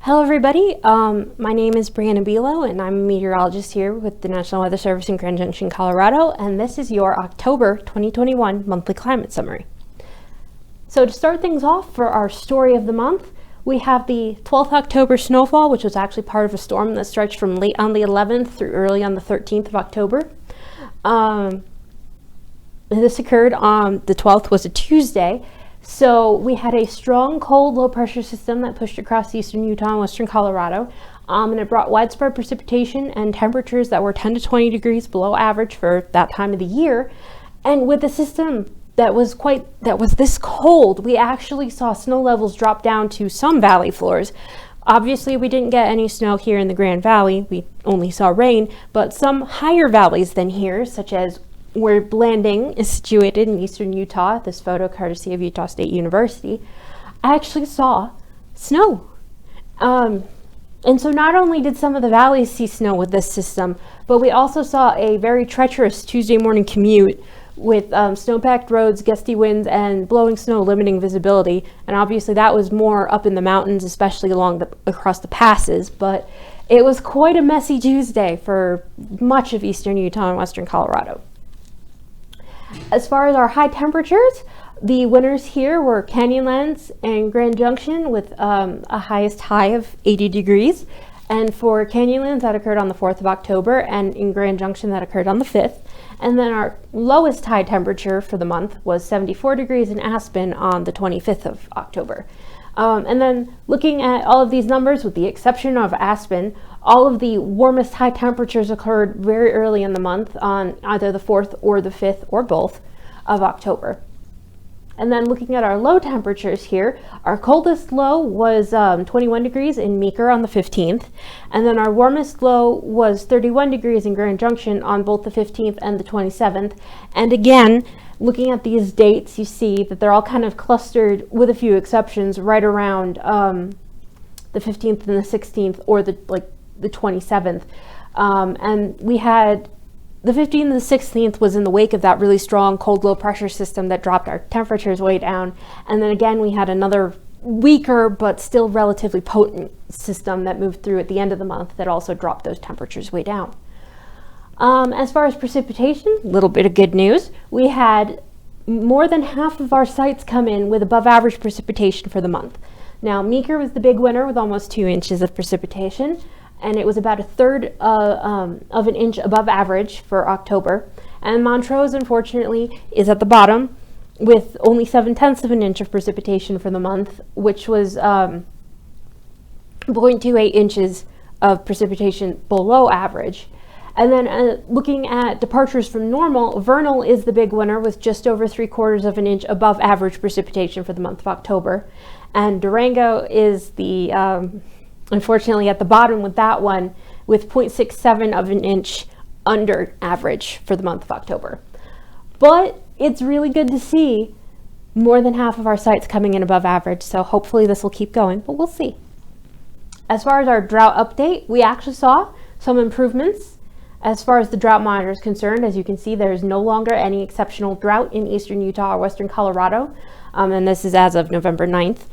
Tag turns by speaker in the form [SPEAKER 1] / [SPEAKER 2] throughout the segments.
[SPEAKER 1] Hello everybody, my name is Brianna Bilo and I'm a meteorologist here with the National Weather Service in Grand Junction, Colorado, and this is your October 2021 monthly climate summary. So to start things off for our story of the month, we have the 12th October snowfall, which was actually part of a storm that stretched from late on the 11th through early on the 13th of October. This occurred on the 12th, was a Tuesday. So we had a strong, cold, low-pressure system that pushed across eastern Utah and western Colorado, and it brought widespread precipitation and temperatures that were 10 to 20 degrees below average for that time of the year. And with a system that was this cold, we actually saw snow levels drop down to some valley floors. Obviously, we didn't get any snow here in the Grand Valley. We only saw rain, but some higher valleys than here, such as where Blanding is situated in eastern Utah, this photo courtesy of Utah State University, I actually saw snow. And so not only did some of the valleys see snow with this system, but we also saw a very treacherous Tuesday morning commute with snow-packed roads, gusty winds, and blowing snow limiting visibility. And obviously that was more up in the mountains, especially across the passes, but it was quite a messy Tuesday for much of eastern Utah and western Colorado. As far as our high temperatures, the winners here were Canyonlands and Grand Junction with a highest high of 80 degrees. And for Canyonlands, that occurred on the 4th of October, and in Grand Junction, that occurred on the 5th. And then our lowest high temperature for the month was 74 degrees in Aspen on the 25th of October. And then looking at all of these numbers, with the exception of Aspen, all of the warmest high temperatures occurred very early in the month on either the 4th or the 5th or both of October. And then looking at our low temperatures here, our coldest low was 21 degrees in Meeker on the 15th. And then our warmest low was 31 degrees in Grand Junction on both the 15th and the 27th. And again, looking at these dates, you see that they're all kind of clustered, with a few exceptions, right around the 15th and the 16th, or the 27th. And we had the 15th and the 16th was in the wake of that really strong cold low pressure system that dropped our temperatures way down. And then again, we had another weaker but still relatively potent system that moved through at the end of the month that also dropped those temperatures way down. As far as precipitation, a little bit of good news. We had more than half of our sites come in with above average precipitation for the month. Now, Meeker was the big winner with almost 2 inches of precipitation, and it was about a third of an inch above average for October. And Montrose, unfortunately, is at the bottom with only 7/10 of an inch of precipitation for the month, which was 0.28 inches of precipitation below average. And then looking at departures from normal, Vernal is the big winner with just over 3/4 of an inch above average precipitation for the month of October. And Durango is the, unfortunately, at the bottom with that one, with 0.67 of an inch under average for the month of October. But it's really good to see more than half of our sites coming in above average, so hopefully this will keep going, but we'll see. As far as our drought update, we actually saw some improvements. As far as the drought monitor is concerned, as you can see, there is no longer any exceptional drought in eastern Utah or western Colorado, and this is as of November 9th.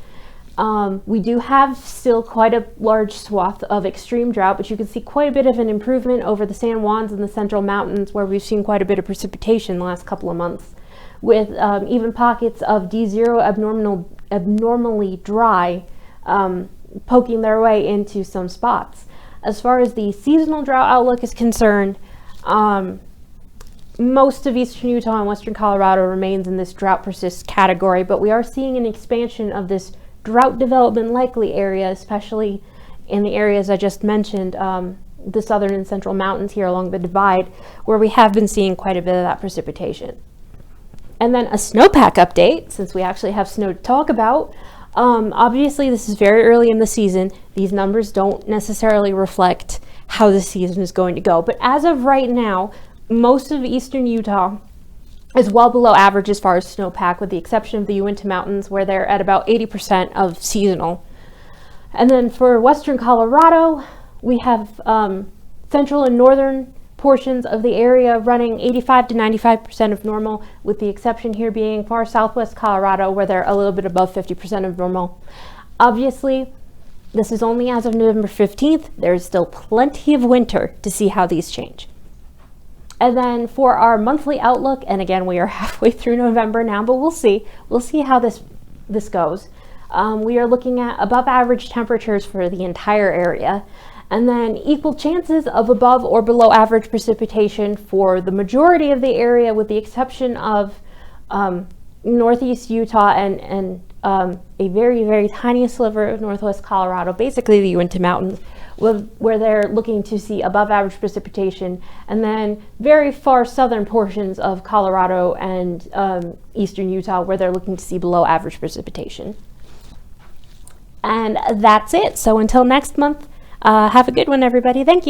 [SPEAKER 1] We do have still quite a large swath of extreme drought, but you can see quite a bit of an improvement over the San Juans and the Central Mountains, where we've seen quite a bit of precipitation the last couple of months, with even pockets of D0 abnormally dry poking their way into some spots. As far as the seasonal drought outlook is concerned, most of eastern Utah and western Colorado remains in this drought persists category, but we are seeing an expansion of this drought development likely area, especially in the areas I just mentioned, the southern and central mountains here along the divide, where we have been seeing quite a bit of that precipitation. And then a snowpack update, since we actually have snow to talk about. Obviously, this is very early in the season. These numbers don't necessarily reflect how the season is going to go. But as of right now, most of eastern Utah is well below average as far as snowpack, with the exception of the Uinta Mountains, where they're at about 80% of seasonal. And then for western Colorado, we have central and northern portions of the area running 85 to 95% of normal, with the exception here being far southwest Colorado, where they're a little bit above 50% of normal. Obviously, This is only as of November 15th. There's still plenty of winter to see how these change. And then for our monthly outlook, and again, we are halfway through November now, but we'll see. We'll see how this goes. We are looking at above average temperatures for the entire area, and then equal chances of above or below average precipitation for the majority of the area, with the exception of northeast Utah and a very, very tiny sliver of northwest Colorado, basically the Uinta Mountains, where they're looking to see above average precipitation, and then very far southern portions of Colorado and eastern Utah, where they're looking to see below average precipitation. And that's it. So until next month, have a good one, everybody. Thank you.